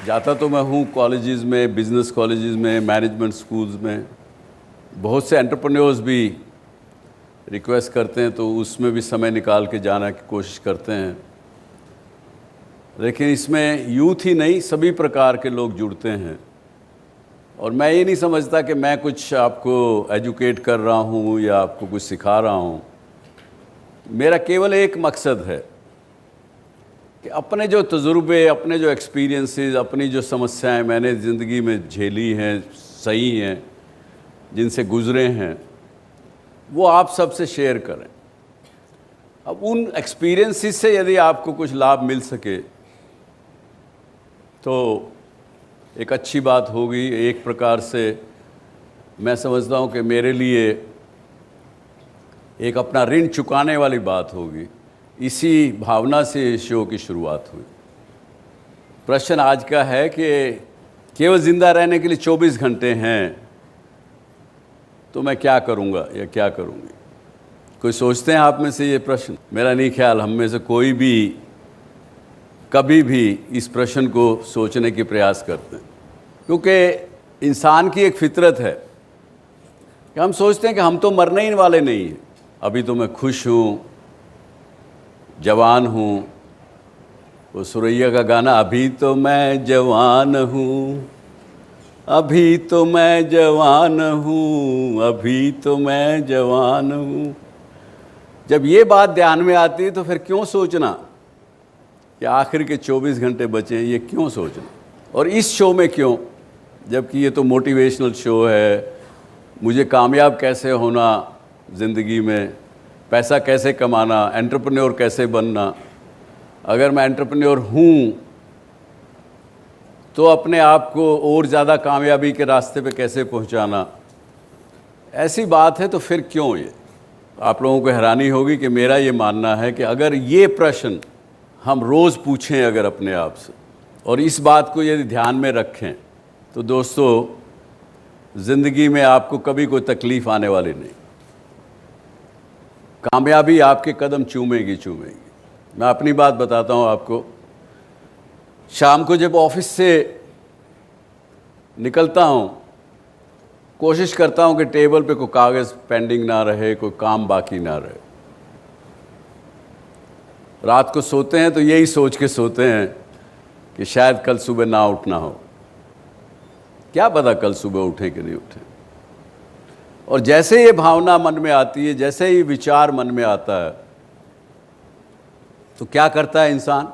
जाता तो मैं हूँ कॉलेजेस में, बिजनेस कॉलेजेस में, मैनेजमेंट स्कूल्स में। बहुत से एंटरप्रेन्योर्स भी रिक्वेस्ट करते हैं तो उसमें भी समय निकाल के जाने की कोशिश करते हैं। लेकिन इसमें यूथ ही नहीं, सभी प्रकार के लोग जुड़ते हैं। और मैं ये नहीं समझता कि मैं कुछ आपको एजुकेट कर रहा हूँ या आपको कुछ सिखा रहा हूँ। मेरा केवल एक मकसद है कि अपने जो तजुर्बे, अपने जो एक्सपीरियंसेस, अपनी जो समस्याएं मैंने ज़िंदगी में झेली हैं, सही हैं, जिनसे गुज़रे हैं, वो आप सबसे शेयर करें। अब उन एक्सपीरियंसेस से यदि आपको कुछ लाभ मिल सके तो एक अच्छी बात होगी। एक प्रकार से मैं समझता हूँ कि मेरे लिए एक अपना ऋण चुकाने वाली बात होगी। इसी भावना से इस शो की शुरुआत हुई। प्रश्न आज का है कि केवल ज़िंदा रहने के लिए 24 घंटे हैं तो मैं क्या करूँगा या क्या करूँगी? कोई सोचते हैं आप में से ये प्रश्न? मेरा नहीं ख्याल हम में से कोई भी कभी भी इस प्रश्न को सोचने के प्रयास करते हैं, क्योंकि इंसान की एक फितरत है कि हम सोचते हैं कि हम तो मरने ही वाले नहीं हैं। अभी तो मैं खुश हूँ, जवान हूँ। वो सुरैया का गाना, अभी तो मैं जवान हूँ, अभी तो मैं जवान हूँ, अभी तो मैं जवान हूँ। जब ये बात ध्यान में आती है तो फिर क्यों सोचना कि आखिर के 24 घंटे बचे हैं, ये क्यों सोचना? और इस शो में क्यों, जबकि ये तो मोटिवेशनल शो है। मुझे कामयाब कैसे होना ज़िंदगी में, पैसा कैसे कमाना, एंटरप्रेन्योर कैसे बनना, अगर मैं एंटरप्रेन्योर हूँ तो अपने आप को और ज़्यादा कामयाबी के रास्ते पे कैसे पहुँचाना, ऐसी बात है। तो फिर क्यों ये? आप लोगों को हैरानी होगी कि मेरा ये मानना है कि अगर ये प्रश्न हम रोज़ पूछें अगर अपने आप से और इस बात को यदि ध्यान में रखें तो दोस्तों ज़िंदगी में आपको कभी कोई तकलीफ़ आने वाली नहीं। कामयाबी आपके कदम चूमेगी चूमेगी। मैं अपनी बात बताता हूँ आपको। शाम को जब ऑफिस से निकलता हूँ, कोशिश करता हूँ कि टेबल पे कोई कागज़ पेंडिंग ना रहे, कोई काम बाकी ना रहे। रात को सोते हैं तो यही सोच के सोते हैं कि शायद कल सुबह ना उठना हो। क्या पता कल सुबह उठें कि नहीं उठें। और जैसे ये भावना मन में आती है, जैसे ही विचार मन में आता है, तो क्या करता है इंसान?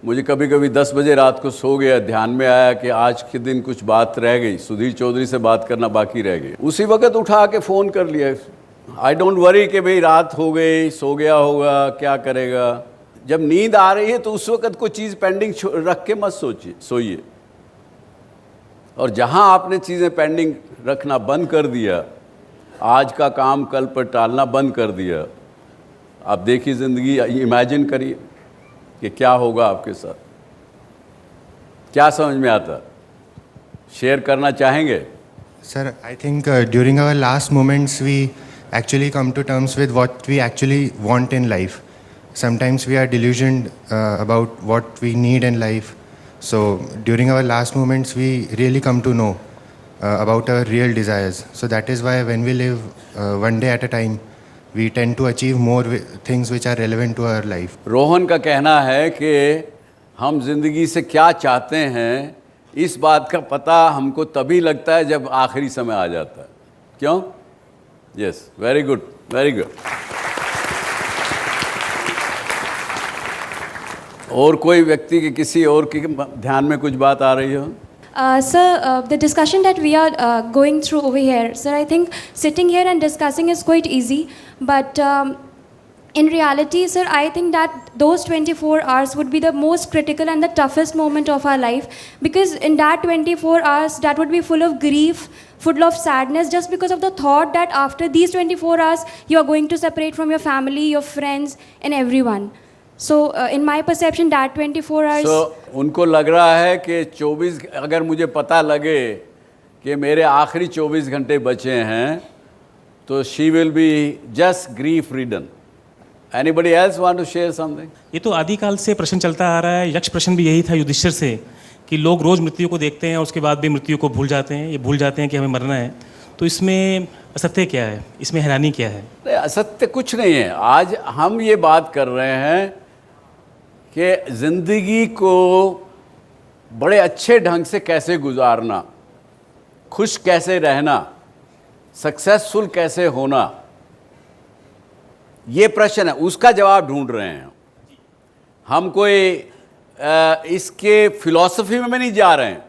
मुझे कभी कभी 10 बजे रात को सो गया, ध्यान में आया कि आज के दिन कुछ बात रह गई, सुधीर चौधरी से बात करना बाकी रह गई। उसी वक्त उठा के फ़ोन कर लिया। आई डोंट वरी कि भाई रात हो गई, सो गया होगा, क्या करेगा। जब नींद आ रही है तो उस वक्त कोई चीज़ पेंडिंग रख के मत सोइए। और जहाँ आपने चीज़ें पेंडिंग रखना बंद कर दिया, आज का काम कल पर टालना बंद कर दिया, आप देखिए ज़िंदगी, इमेजिन करिए कि क्या होगा आपके साथ। क्या समझ में आता? शेयर करना चाहेंगे? Sir, I think during our last moments, we actually come to terms with what we actually want in life. Sometimes we are delusioned about what we need in life. So during our last moments, we really come to know about our real desires. So that is why when we live one day at a time, we tend to achieve more things which are relevant to our life. Rohan का कहना है कि हम जिंदगी से क्या चाहते हैं, इस बात का पता हमको तभी लगता है जब आखिरी समय आ जाता है। क्यों? Yes, very good, very good. और कोई व्यक्ति के किसी और के ध्यान में कुछ बात आ रही हो? Sir, the discussion that we are going through over here, sir, I think sitting here and discussing is quite easy, but in reality, sir, I think that those 24 hours would be the most critical and the toughest moment of our life, because in that 24 hours, that would be full of grief, full of sadness, just because of the thought that after these 24 hours, you are going to separate from your family, your friends, and everyone. So, in my perception, that 24 hours... So, उनको लग रहा है कि 24, अगर मुझे पता लगे कि मेरे आखिरी 24 घंटे बचे हैं, तो she will be just grief ridden. Anybody else want to share something? ये तो आदिकाल से प्रश्न चलता आ रहा है। यक्ष प्रश्न भी यही था युधिष्ठिर से कि लोग रोज मृत्यु को देखते हैं और उसके बाद भी मृत्यु को भूल जाते हैं, ये भूल जाते हैं कि हमें मरना है। तो इसमें असत्य क्या है, इसमें हैरानी क्या है? नहीं, असत्य कुछ नहीं है। आज हम ये बात कर रहे हैं कि जिंदगी को बड़े अच्छे ढंग से कैसे गुजारना, खुश कैसे रहना, सक्सेसफुल कैसे होना, ये प्रश्न है, उसका जवाब ढूंढ रहे हैं हम। कोई इसके फिलॉसफी में नहीं जा रहे हैं।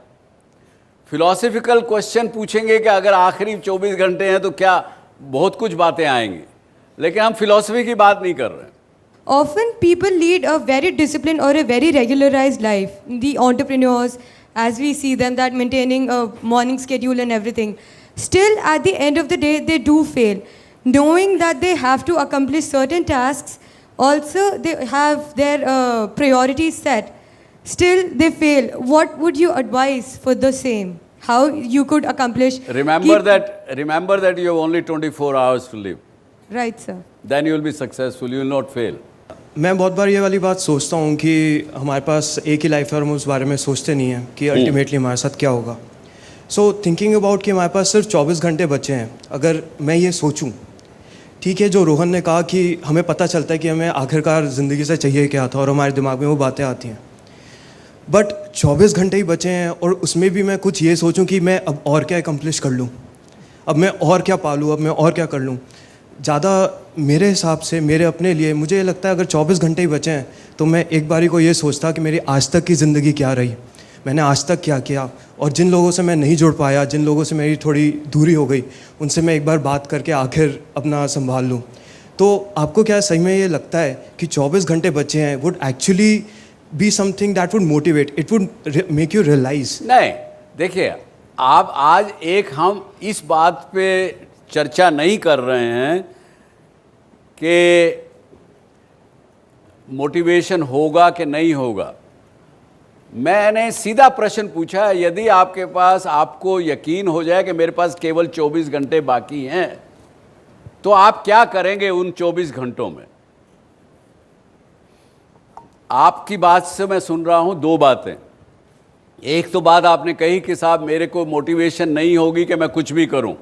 फिलॉसफिकल क्वेश्चन पूछेंगे कि अगर आखिरी 24 घंटे हैं तो क्या बहुत कुछ बातें आएंगी, लेकिन हम फिलॉसफी की बात नहीं कर रहे हैं। Often people lead a very disciplined or a very regularized life. The entrepreneurs, as we see them, that maintaining a morning schedule and everything. Still, at the end of the day, they do fail. Knowing that they have to accomplish certain tasks, also they have their priorities set. Still, they fail. What would you advise for the same? How you could accomplish? Remember that you have only 24 hours to live. Right, sir. Then you will be successful. You will not fail. मैं बहुत बार ये वाली बात सोचता हूँ कि हमारे पास एक ही लाइफ है और हम उस बारे में सोचते नहीं हैं कि अल्टीमेटली हमारे साथ क्या होगा। सो थिंकिंग अबाउट कि हमारे पास सिर्फ 24 घंटे बचे हैं, अगर मैं ये सोचूं, ठीक है, जो रोहन ने कहा कि हमें पता चलता है कि हमें आखिरकार ज़िंदगी से चाहिए क्या था और हमारे दिमाग में वो बातें आती हैं, बट 24 घंटे ही बचे हैं और उसमें भी मैं कुछ ये सोचूं कि मैं अब और क्या एकम्प्लिश कर लूँ, अब मैं और क्या पालूँ, अब मैं और क्या कर लूँ। ज़्यादा मेरे हिसाब से, मेरे अपने लिए मुझे ये लगता है अगर 24 घंटे ही बचे हैं तो मैं एक बारी को ये सोचता कि मेरी आज तक की ज़िंदगी क्या रही, मैंने आज तक क्या किया, और जिन लोगों से मैं नहीं जुड़ पाया, जिन लोगों से मेरी थोड़ी दूरी हो गई, उनसे मैं एक बार बात करके आखिर अपना संभाल लूँ। तो आपको क्या सही में ये लगता है कि 24 घंटे बचे हैं would actually be something that would motivate, it would make you realise? नहीं, देखिए, आप आज हम इस बात पे चर्चा नहीं कर रहे हैं कि मोटिवेशन होगा कि नहीं होगा। मैंने सीधा प्रश्न पूछा, यदि आपके पास, आपको यकीन हो जाए कि मेरे पास केवल 24 घंटे बाकी हैं, तो आप क्या करेंगे उन 24 घंटों में? आपकी बात से मैं सुन रहा हूं दो बातें। एक तो बात आपने कही कि साहब मेरे को मोटिवेशन नहीं होगी कि मैं कुछ भी करूं,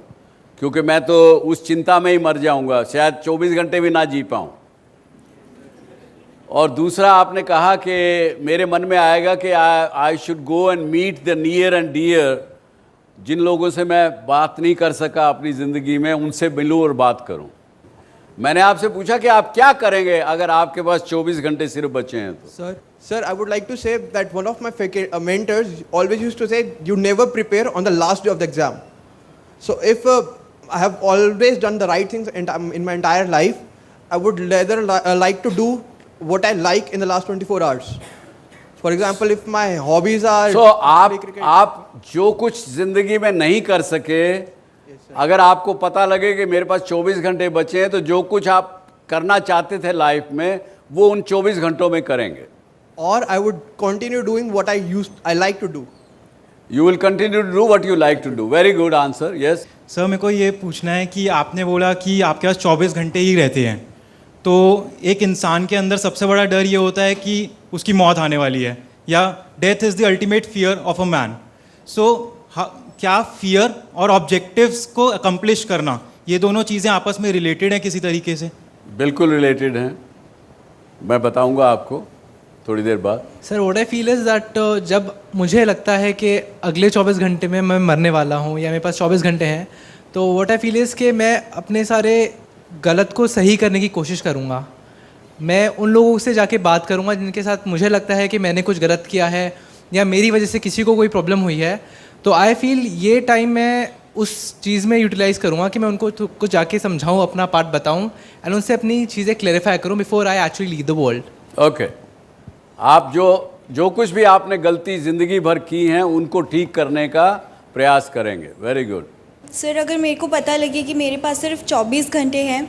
क्योंकि मैं तो उस चिंता में ही मर जाऊंगा, शायद 24 घंटे भी ना जी पाऊं। और दूसरा आपने कहा कि मेरे मन में आएगा कि I should go and meet the near and dear, जिन लोगों से मैं बात नहीं कर सका अपनी ज़िंदगी में, उनसे मिलूं और बात करूं। मैंने आपसे पूछा कि आप क्या करेंगे अगर आपके पास 24 घंटे सिर्फ बचे हैं तो? Sir, I would like to say that one of my mentors always used to say, you never prepare on the last day of the exam. So if I have always done the right things in my entire life, I would rather like to do what I like in the last 24 hours. For example, if my hobbies are... So, आप जो कुछ ज़िंदगी में नहीं कर सके, अगर आपको पता लगे कि मेरे पास 24 घंटे बचे हैं, तो जो कुछ आप करना चाहते थे लाइफ में, वो उन 24 घंटों में करेंगे। Or I would continue doing what I like to do. You will continue to do what you like to do. Very good answer. Yes. Sir, मेरे को ये पूछना है कि आपने बोला कि आपके पास 24 घंटे ही रहते हैं, तो एक इंसान के अंदर सबसे बड़ा डर ये होता है कि उसकी मौत आने वाली है, या death is the ultimate fear of a man. So क्या फियर और ऑब्जेक्टिव्स को अकम्प्लिश करना, ये दोनों चीज़ें आपस में रिलेटेड हैं किसी तरीके से? बिल्कुल रिलेटेड हैं, मैं बताऊंगा आपको थोड़ी देर बाद। Sir, what I feel is that जब मुझे लगता है कि अगले 24 घंटे में मैं मरने वाला हूँ या मेरे पास 24 घंटे हैं, तो व्हाट आई फील इज़ कि मैं अपने सारे गलत को सही करने की कोशिश करूँगा। मैं उन लोगों से जाके बात करूँगा जिनके साथ मुझे लगता है कि मैंने कुछ गलत किया है या मेरी वजह से किसी को कोई प्रॉब्लम हुई है, तो आई फील ये टाइम मैं उस चीज़ में यूटिलाइज़ करूँगा कि मैं उनको कुछ जाके समझाऊँ, अपना पार्ट बताऊँ एंड उनसे अपनी चीज़ें क्लैरिफाई करूँ before I actually leave the world. Okay, आप जो कुछ भी आपने गलती ज़िंदगी भर की हैं, उनको ठीक करने का प्रयास करेंगे। Very good. सर, अगर मेरे को पता लगे कि मेरे पास सिर्फ 24 घंटे हैं,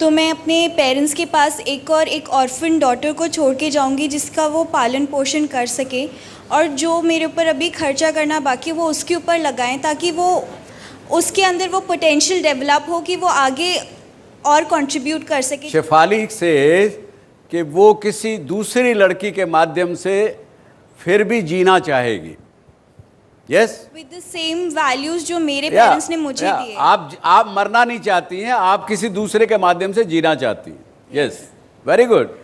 तो मैं अपने पेरेंट्स के पास एक ऑर्फन डॉटर को छोड़ के जाऊंगी जिसका वो पालन पोषण कर सके, और जो मेरे ऊपर अभी खर्चा करना बाकी वो उसके ऊपर लगाएं, ताकि वो उसके अंदर वो पोटेंशियल डेवलप हो कि वो आगे और कंट्रीब्यूट कर सके। शेफाली से कि वो किसी दूसरी लड़की के माध्यम से फिर भी जीना चाहेगी। Yes, with the same values जो मेरे पेरेंट्स ने मुझे दिए। आप मरना नहीं चाहती हैं, आप किसी दूसरे के माध्यम से जीना चाहती हैं। Yes, very good.